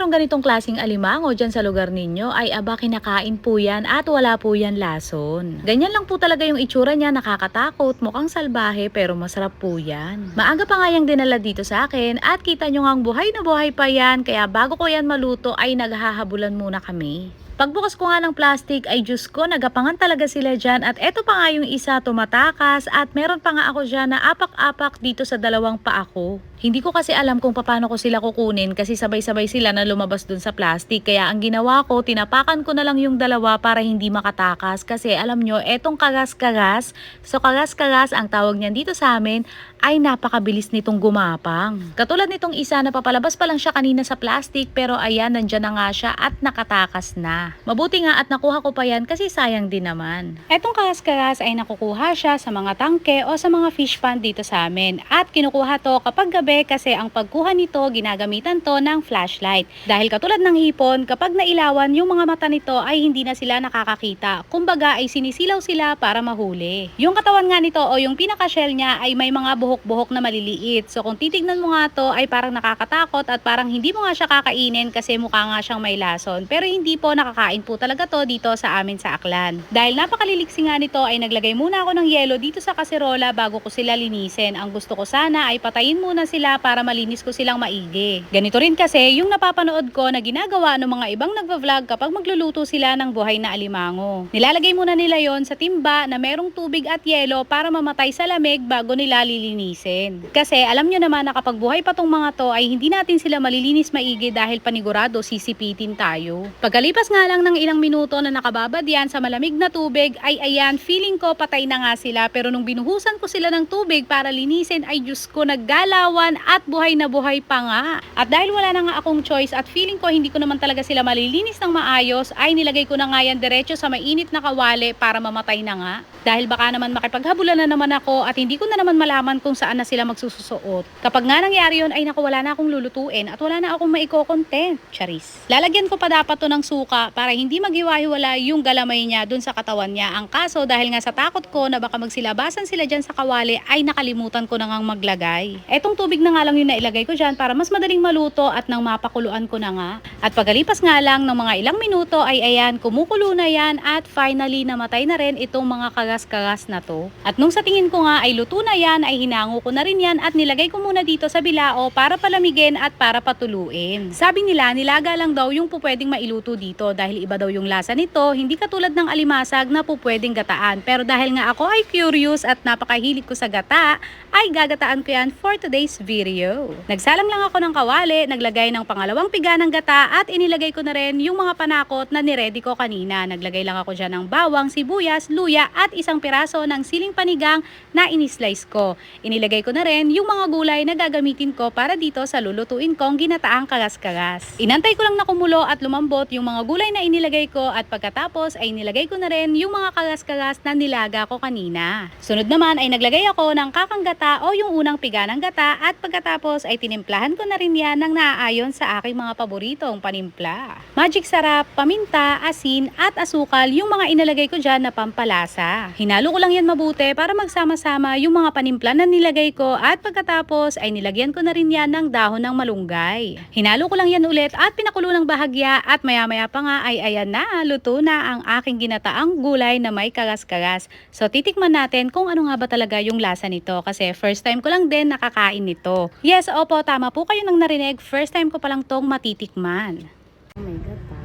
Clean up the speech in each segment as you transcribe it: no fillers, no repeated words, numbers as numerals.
merong ganitong klaseng alimango dyan sa lugar ninyo ay aba kinakain po yan at wala po yan lason. Ganyan lang po talaga yung itsura niya, nakakatakot, mukhang salbahe pero masarap po yan. Maaga pa nga yung dinala dito sa akin at kita nyo ngang buhay na buhay pa yan, kaya bago ko yan maluto ay naghahabulan muna kami. Pagbukas ko nga ng plastic ay Diyos ko, nagapangan talaga sila dyan at eto pa nga yung isa tumatakas at meron pa nga ako dyan na apak-apak dito sa dalawang paa ko. Hindi ko kasi alam kung paano ko sila kukunin kasi sabay-sabay sila na lumabas dun sa plastic, kaya ang ginawa ko, tinapakan ko na lang yung dalawa para hindi makatakas kasi alam nyo, etong kagas-kagas, so kagas-kagas ang tawag niyan dito sa amin, ay napakabilis nitong gumapang. Katulad nitong isa na papalabas pa lang siya kanina sa plastic pero ayan, nandyan na nga siya at nakatakas na. Mabuti nga at nakuha ko pa yan kasi sayang din naman. Etong kagas-kagas ay nakukuha siya sa mga tangke o sa mga fish pond dito sa amin at kinukuha to kapag gabi kasi ang pagkuha nito ginagamitan to ng flashlight. Dahil katulad ng hipon, kapag nailawan yung mga mata nito ay hindi na sila nakakakita. Kumbaga ay sinisilaw sila para mahuli. Yung katawan nga nito o yung pinaka-shell niya ay may mga buhok-buhok na maliliit. So kung titignan mo nga to ay parang nakakatakot at parang hindi mo nga siya kakainin kasi mukha nga siyang may lason. Pero hindi po, nakakain po talaga to dito sa amin sa Aklan. Dahil napakaliliksi nga nito ay naglagay muna ako ng yelo dito sa kaserola bago ko sila linisin. Ang gusto ko sana ay patayin muna sila para malinis ko silang maigi. Ganito rin kasi yung napapanood ko na ginagawa ng mga ibang nagva-vlog kapag magluluto sila ng buhay na alimango. Nilalagay muna nila yon sa timba na merong tubig at yelo para mamatay sa lamig bago nila lilinisin. Kasi alam nyo naman na kapag buhay pa tong mga to ay hindi natin sila malilinis maigi dahil panigurado sisipitin tayo. Pagkalipas nga lang ng ilang minuto na nakababad yan sa malamig na tubig ay ayan, feeling ko patay na nga sila, pero nung binuhusan ko sila ng tubig para linisin ay Diyos ko, naggalawan at buhay na buhay pa nga. At dahil wala na nga akong choice at feeling ko hindi ko naman talaga sila malilinis ng maayos ay nilagay ko na nga yan diretso sa mainit na kawali para mamatay na nga. Dahil baka naman makipaghabulan na naman ako at hindi ko na naman malaman kung saan na sila magsusuot. Kapag nga nangyari yun ay naku, wala na akong lulutuin at wala na akong maiko-content. Charis. Lalagyan ko pa dapat to ng suka para hindi maghiwa-hiwala yung galamay niya dun sa katawan niya. Ang kaso dahil nga sa takot ko na baka magsilabasan sila dyan sa kawali ay nakalimutan ko na ngang maglagay. Etong tubig na nga lang yung nailagay ko dyan para mas madaling maluto at nang mapakuluan ko na nga. At pagkalipas nga lang ng mga ilang minuto ay ayan, kumukulo na yan at finally namatay na rin itong mga kagas-kagas na to. At nung sa tingin ko nga ay luto na yan ay hinango ko na rin yan at nilagay ko muna dito sa bilao para palamigin at para patuluin. Sabi nila nilaga lang daw yung pupwedeng mailuto dito dahil iba daw yung lasa nito, hindi katulad ng alimasag na pupwedeng gataan. Pero dahil nga ako ay curious at napakahilig ko sa gata, ay gagataan ko yan for today's video. Nagsalang lang ako ng kawali, naglagay ng pangalawang piga ng gata at inilagay ko na rin yung mga panakot na niready ko kanina. Naglagay lang ako dyan ng bawang, sibuyas, luya at isang piraso ng siling panigang na inislice ko. Inilagay ko na rin yung mga gulay na gagamitin ko para dito sa lulutuin kong ginataang kagas-kagas. Inantay ko lang na kumulo at lumambot yung mga gulay na inilagay ko at pagkatapos ay nilagay ko na rin yung mga kagas-kagas na nilaga ko kanina. Sunod naman ay naglagay ako ng kakang gata o yung unang piga ng gata at pagkatapos ay tinimplahan ko na rin yan ng naaayon sa aking mga paboritong panimpla. Magic sarap, paminta, asin at asukal yung mga inilagay ko dyan na pampalasa. Hinalo ko lang yan mabuti para magsama-sama yung mga panimpla na nilagay ko at pagkatapos ay nilagyan ko na rin yan ng dahon ng malunggay. Hinalo ko lang yan ulit at pinakulo ng bahagya at maya-maya pa nga ay ayan na, luto na ang aking ginataang gulay na may kagas-kagas. So titikman natin kung ano nga ba talaga yung lasa nito kasi first time ko lang din nakakain nito. Yes, opo, tama po kayo nang narinig, first time ko palang tong matitikman. Oh my God, ha?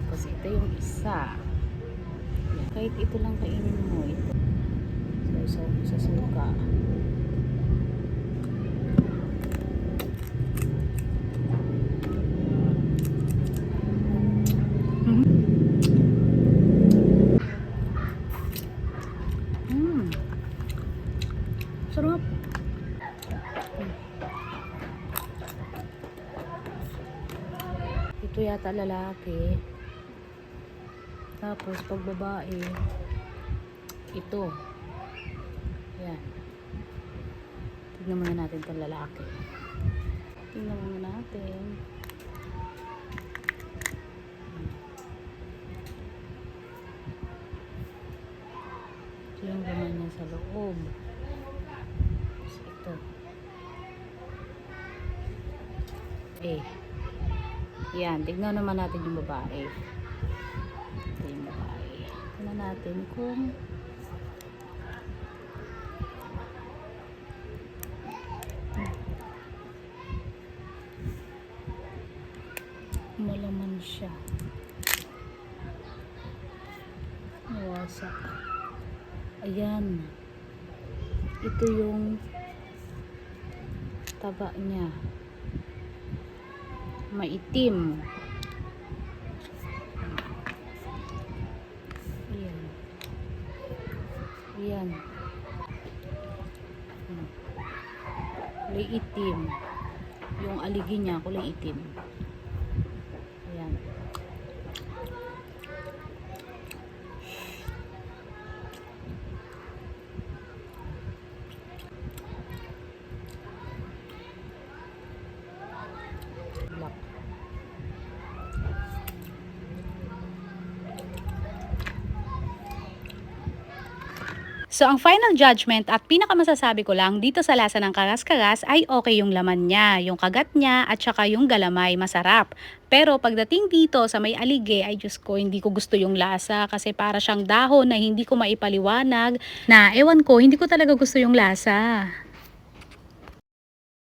Tapos ito yung isa. Kahit ito lang kainin mo, ito. So, sa suka. Sarap. Ito yata lalaki. Tapos pag babae, ito. Yan. Tignan muna natin itong lalaki. Tignan muna natin. Ito yung laman niya sa loob. Ito. Yan, tignan naman natin yung babae. Ito yung babae. Tignan natin kung malaman siya. Nawasak. Ayan. Ito yung taba niya. Maitim. Ayan. Ayan. Kulay itim. Yung aligi niya, kulay itim. Ayan. Black. So, ang final judgment at pinakamasasabi ko lang dito sa lasa ng karas-karas ay okay yung laman niya, yung kagat niya at saka yung galamay, masarap. Pero pagdating dito sa may alige, ay Diyos ko, hindi ko gusto yung lasa kasi para siyang dahon na hindi ko maipaliwanag na ewan ko, hindi ko talaga gusto yung lasa.